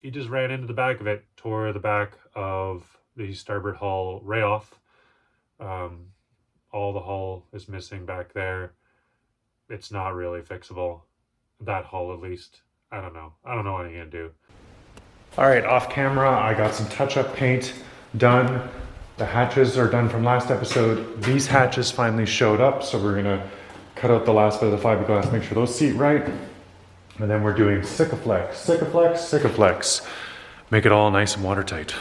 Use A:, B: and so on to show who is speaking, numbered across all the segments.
A: he just ran into the back of it, tore the back of the starboard hull right off. All the hull is missing back there. It's not really fixable. That hull, at least. I don't know what I'm gonna do. All right, off camera, I got some touch-up paint done. The hatches are done from last episode. These hatches finally showed up, so we're gonna cut out the last bit of the fiberglass, make sure those seat right. And then we're doing Sikaflex. Make it all nice and watertight.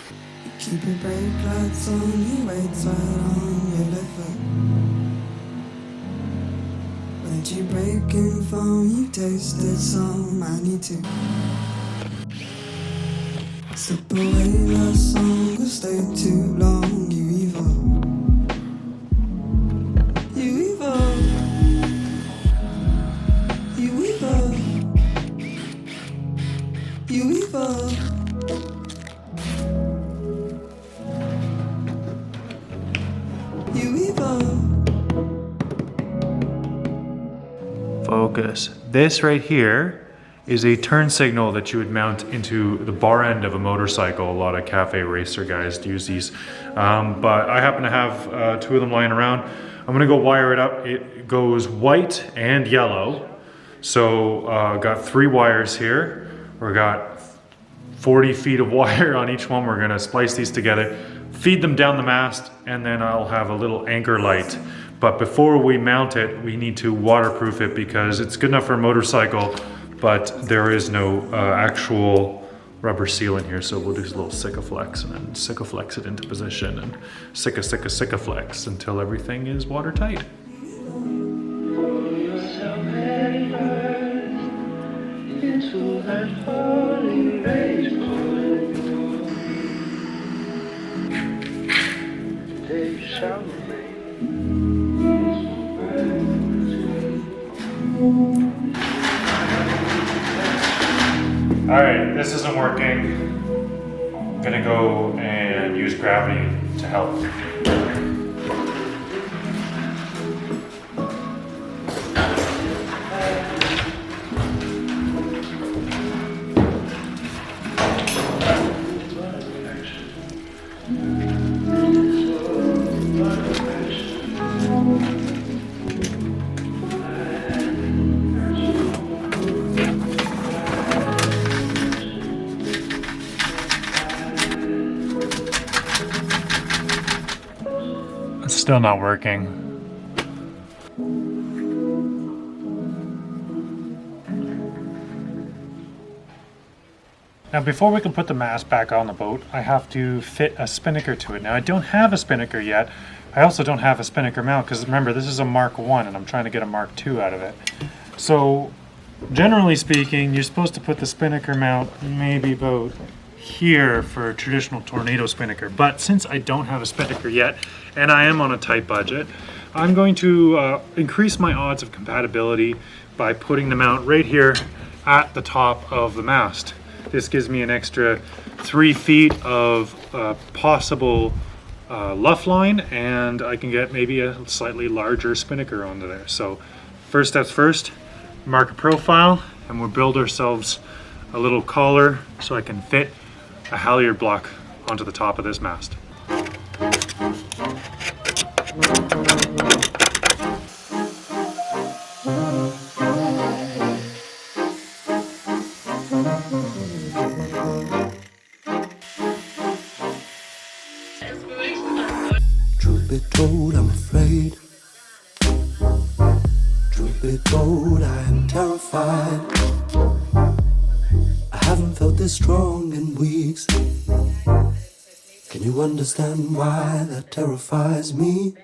B: Keep your brake lights on, your weights right on your left foot. When you breaking phone, you tasted some, I need to slip away last song, or stay too long, you evil. You evil. You evil. You evil. You evil.
A: Focus. This right here is a turn signal that you would mount into the bar end of a motorcycle. A lot of cafe racer guys use these. But I happen to have 2 of them lying around. I'm gonna go wire it up. It goes white and yellow. So got 3 wires here. We got 40 feet of wire on each one. We're gonna splice these together, feed them down the mast, and then I'll have a little anchor light. But before we mount it, we need to waterproof it because it's good enough for a motorcycle, but there is no actual rubber seal in here. So we'll do a little Sikaflex and then Sikaflex it into position and Sikaflex until everything is watertight. Into that holy race they shall remain. All right, this isn't working. I'm gonna go and use gravity to help. It's still not working. Now before we can put the mast back on the boat, I have to fit a spinnaker to it. Now I don't have a spinnaker yet. I also don't have a spinnaker mount because remember this is a Mark 1 and I'm trying to get a Mark 2 out of it. So generally speaking, you're supposed to put the spinnaker mount maybe about here for a traditional tornado spinnaker, but since I don't have a spinnaker yet and I am on a tight budget, I'm going to increase my odds of compatibility by putting the mount right here at the top of the mast. This gives me an extra 3 feet of possible luff line, and I can get maybe a slightly larger spinnaker onto there. So first steps first, mark a profile, and we'll build ourselves a little collar so I can fit a halyard block onto the top of this mast.
B: Truth be told, I'm afraid. Truth be told, I am terrified. I haven't felt this strong in weeks. Can you understand why that terrifies me?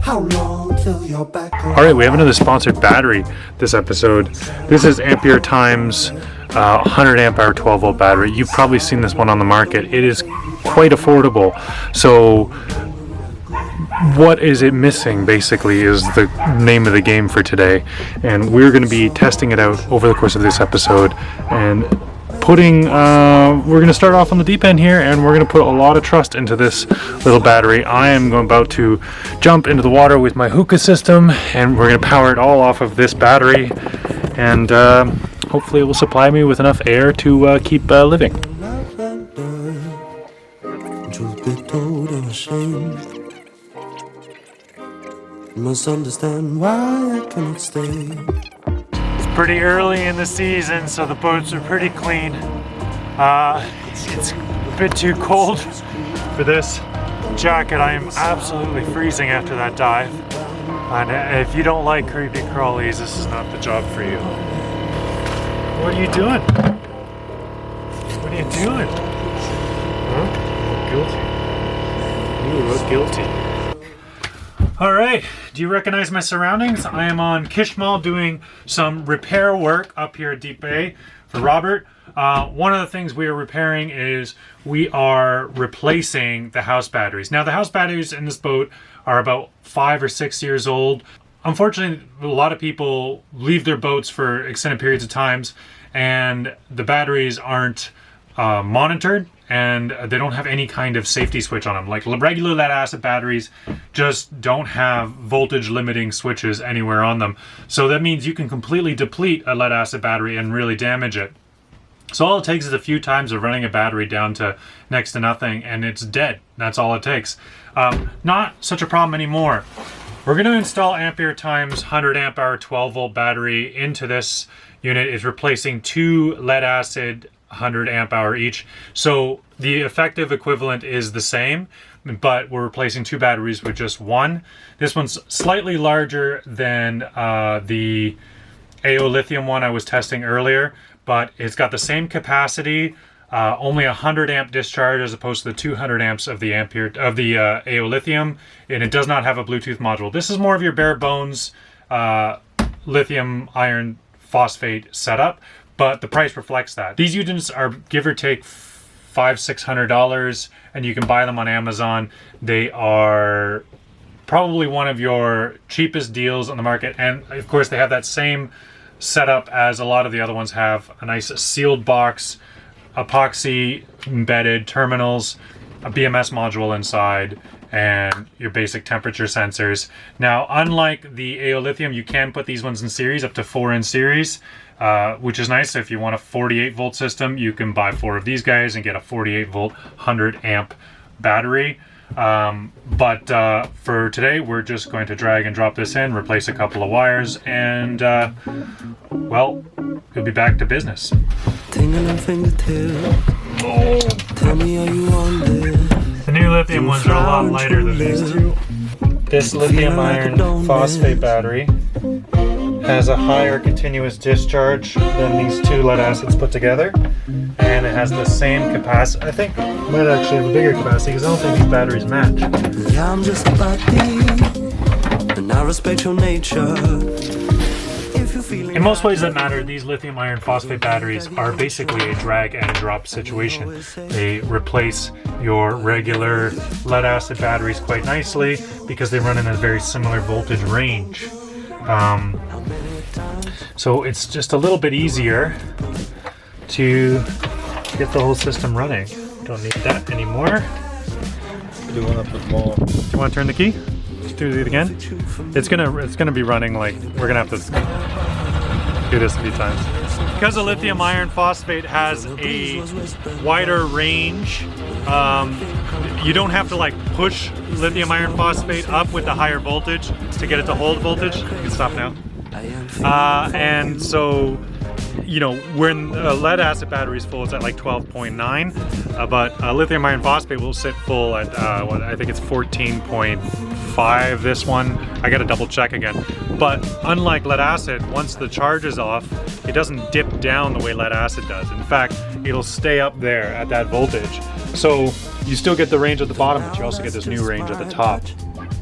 B: How long till you're back on?
A: All right, we have another sponsored battery this episode. This is Ampere Times 100 amp hour 12 volt battery. You've probably seen this one on the market. It is quite affordable. So what is it missing basically is the name of the game for today, and we're going to be testing it out over the course of this episode and we're going to start off on the deep end here, and we're going to put a lot of trust into this little battery. I am about to jump into the water with my hookah system, and we're going to power it all off of this battery, and hopefully it will supply me with enough air to keep living.
B: Truth be told, I'm ashamed. You must understand why I cannot stay.
A: It's pretty early in the season, so the boats are pretty clean. It's a bit too cold for this jacket. I am absolutely freezing after that dive. And if you don't like creepy crawlies, this is not the job for you. What are you doing? What are you doing? Huh? Guilty. You look guilty. All right, do you recognize my surroundings? I am on Kishmal doing some repair work up here at Deep Bay for Robert. One of the things we are repairing is we are replacing the house batteries. Now, the house batteries in this boat are about 5 or 6 years old. Unfortunately, a lot of people leave their boats for extended periods of times, and the batteries aren't monitored, and they don't have any kind of safety switch on them. Like regular lead acid batteries just don't have voltage limiting switches anywhere on them. So that means you can completely deplete a lead acid battery and really damage it. So all it takes is a few times of running a battery down to next to nothing and it's dead. That's all it takes. Not such a problem anymore. We're going to install ampere times 100 amp hour 12 volt battery into this unit. It's replacing 2 lead acid 100 amp hour each. So the effective equivalent is the same, but we're replacing 2 batteries with just 1. This one's slightly larger than the AO Lithium one I was testing earlier, but it's got the same capacity, only 100 amp discharge as opposed to the 200 amps of the AO Lithium, and it does not have a Bluetooth module. This is more of your bare bones lithium iron phosphate setup, but the price reflects that. These units are give or take $500-600, and you can buy them on Amazon. They are probably one of your cheapest deals on the market, and of course they have that same setup as a lot of the other ones have. A nice sealed box, epoxy embedded terminals, a BMS module inside, and your basic temperature sensors. Now, unlike the AO Lithium, you can put these ones in series, up to 4 in series, which is nice. If you want a 48 volt system, you can buy 4 of these guys and get a 48 volt 100 amp battery. But for today, we're just going to drag and drop this in, replace a couple of wires, and well, we'll be back to business.
B: Tell me, are you on there?
A: The new lithium ones are a lot lighter than these two. This lithium iron phosphate battery has a higher continuous discharge than these 2 lead acids put together, and it has the same capacity. I think it might actually have a bigger capacity because I don't think these batteries match.
B: Yeah, I'm just a body, and I respect your nature.
A: In most ways that matter, these lithium iron phosphate batteries are basically a drag and drop situation. They replace your regular lead acid batteries quite nicely because they run in a very similar voltage range. So it's just a little bit easier to get the whole system running. Don't need that anymore. Do you want to turn the key? Let's do it again. It's gonna be running like we're gonna have to do this a few times. Because the lithium iron phosphate has a wider range, you don't have to like push lithium iron phosphate up with the higher voltage to get it to hold voltage. You can stop now. And so, you know, when a lead acid battery is full, it's at like 12.9, but lithium iron phosphate will sit full at what I think it's 14.5. This one, I gotta double check again. But unlike lead acid, once the charge is off, it doesn't dip down the way lead acid does. In fact, it'll stay up there at that voltage. So you still get the range at the bottom, but you also get this new range at the top.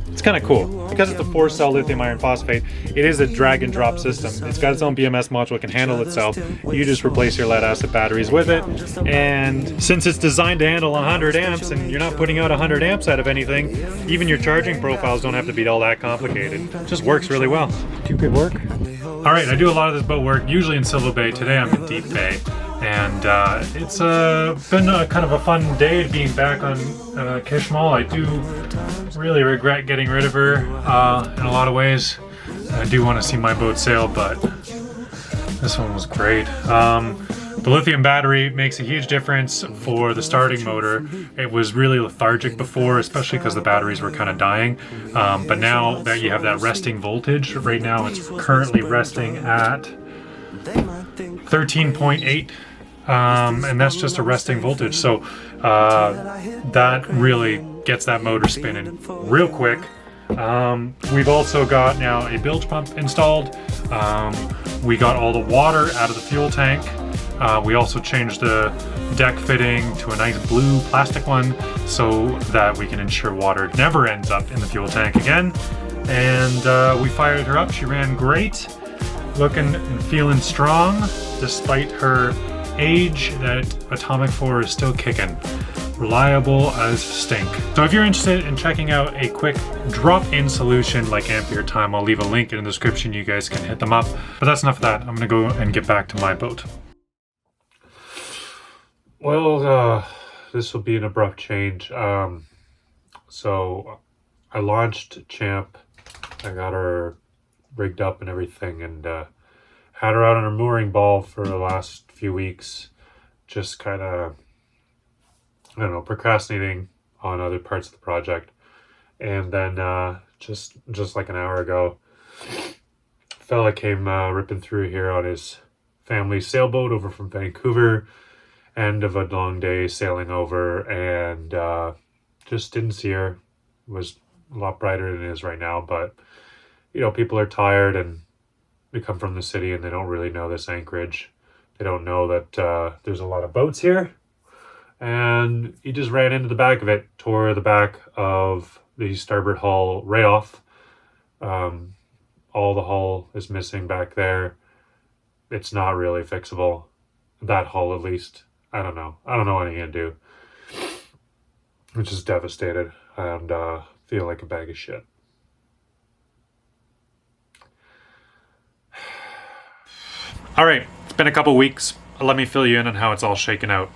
A: It's kind of cool. Because it's a 4-cell lithium iron phosphate, it is a drag and drop system. It's got its own BMS module, it can handle itself. You just replace your lead acid batteries with it. And since it's designed to handle 100 amps and you're not putting out 100 amps out of anything, even your charging profiles don't have to be all that complicated. It just works really well. Do good work. Alright, I do a lot of this boat work, usually in Silver Bay. Today I'm in Deep Bay. And it's been a kind of a fun day being back on Kishmal. I do really regret getting rid of her in a lot of ways. I do want to see my boat sail, but This one was great. The lithium battery makes a huge difference for the starting motor. It was really lethargic before, especially because the batteries were kind of dying. But now that you have that resting voltage, right now it's currently resting at 13.8. And that's just a resting voltage. So that really gets that motor spinning real quick. We've also got now a bilge pump installed. We got all the water out of the fuel tank. We also changed the deck fitting to a nice blue plastic one so that we can ensure water never ends up in the fuel tank again. And we fired her up. She ran great, looking and feeling strong despite her age. That Atomic 4 is still kicking. Reliable as stink. So if you're interested in checking out a quick drop-in solution like Ampere Time, I'll leave a link in the description. You guys can hit them up. But that's enough of that. I'm gonna go and get back to my boat. Well, this will be an abrupt change. So I launched Champ. I got her rigged up and everything, and had her out on her mooring ball for the last few weeks. Just kind of, I don't know, procrastinating on other parts of the project. And then just like an hour ago, a fella came ripping through here on his family sailboat over from Vancouver. End of a long day sailing over, and just didn't see her. It was a lot brighter than it is right now, but you know, people are tired and they come from the city and they don't really know this anchorage. They don't know that there's a lot of boats here. And he just ran into the back of it, tore the back of the starboard hull right off. All the hull is missing back there. It's not really fixable. That hull, at least. I don't know what I'm gonna do. I'm just devastated and feel like a bag of shit. All right, it's been a couple weeks. Let me fill you in on how it's all shaken out.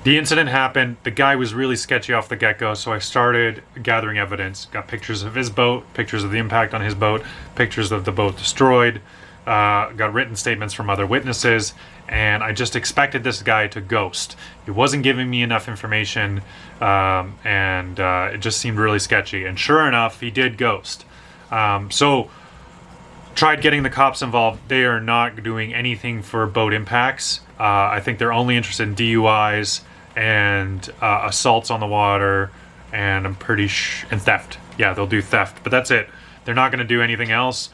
A: The incident happened. The guy was really sketchy off the get-go, so I started gathering evidence. Got pictures of his boat, pictures of the impact on his boat, pictures of the boat destroyed, got written statements from other witnesses, and I just expected this guy to ghost. He wasn't giving me enough information, and it just seemed really sketchy. And sure enough, he did ghost. So tried getting the cops involved. They are not doing anything for boat impacts. I think they're only interested in DUIs and assaults on the water, and I'm pretty and theft. Yeah, they'll do theft, but that's it. They're not going to do anything else.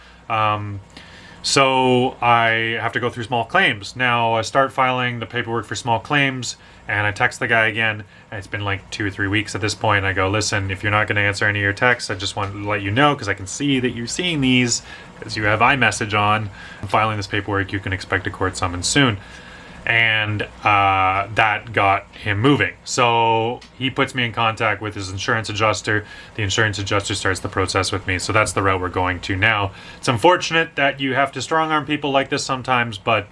A: So I have to go through small claims. Now I start filing the paperwork for small claims, and I text the guy again, and it's been like 2 or 3 weeks at this point. I go, listen, if you're not going to answer any of your texts, I just want to let you know, because I can see that you're seeing these, because you have iMessage on. I'm filing this paperwork. You can expect a court summons soon. And that got him moving. So he puts me in contact with his insurance adjuster. The insurance adjuster starts the process with me. So that's the route we're going to now. It's unfortunate that you have to strong-arm people like this sometimes, but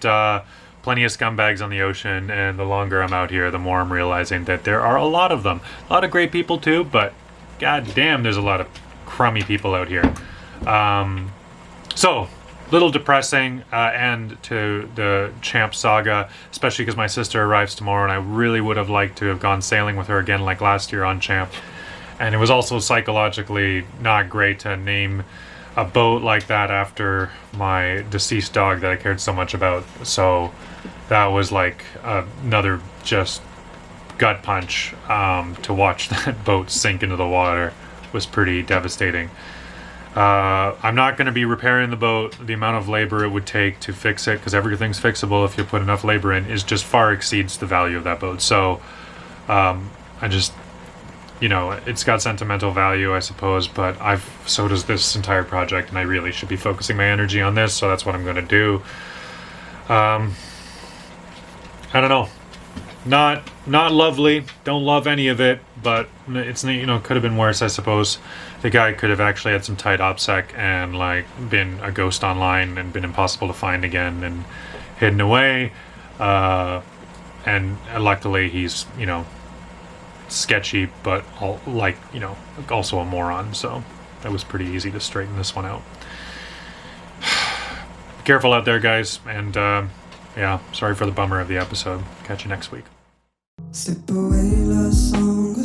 A: plenty of scumbags on the ocean, and the longer I'm out here, the more I'm realizing that there are a lot of them. A lot of great people too, but god damn, there's a lot of crummy people out here. So little depressing end to the Champ saga, especially because my sister arrives tomorrow, and I really would have liked to have gone sailing with her again like last year on Champ. And it was also psychologically not great to name a boat like that after my deceased dog that I cared so much about. So that was like another just gut punch. To watch that boat sink into the water was pretty devastating. I'm not going to be repairing the boat. The amount of labor it would take to fix it, because everything's fixable if you put enough labor in, is just far exceeds the value of that boat. So I just, you know, it's got sentimental value, I suppose, but so does this entire project, and I really should be focusing my energy on this, so that's what I'm going to do. I don't know. Not lovely. Don't love any of it, but it's, you know, could have been worse, I suppose. The guy could have actually had some tight OPSEC and like been a ghost online and been impossible to find again and hidden away. And luckily he's, you know, sketchy, but like, you know, also a moron. So that was pretty easy to straighten this one out. careful out there, guys. And sorry for the bummer of the episode. Catch you next week.
B: Slip away love song,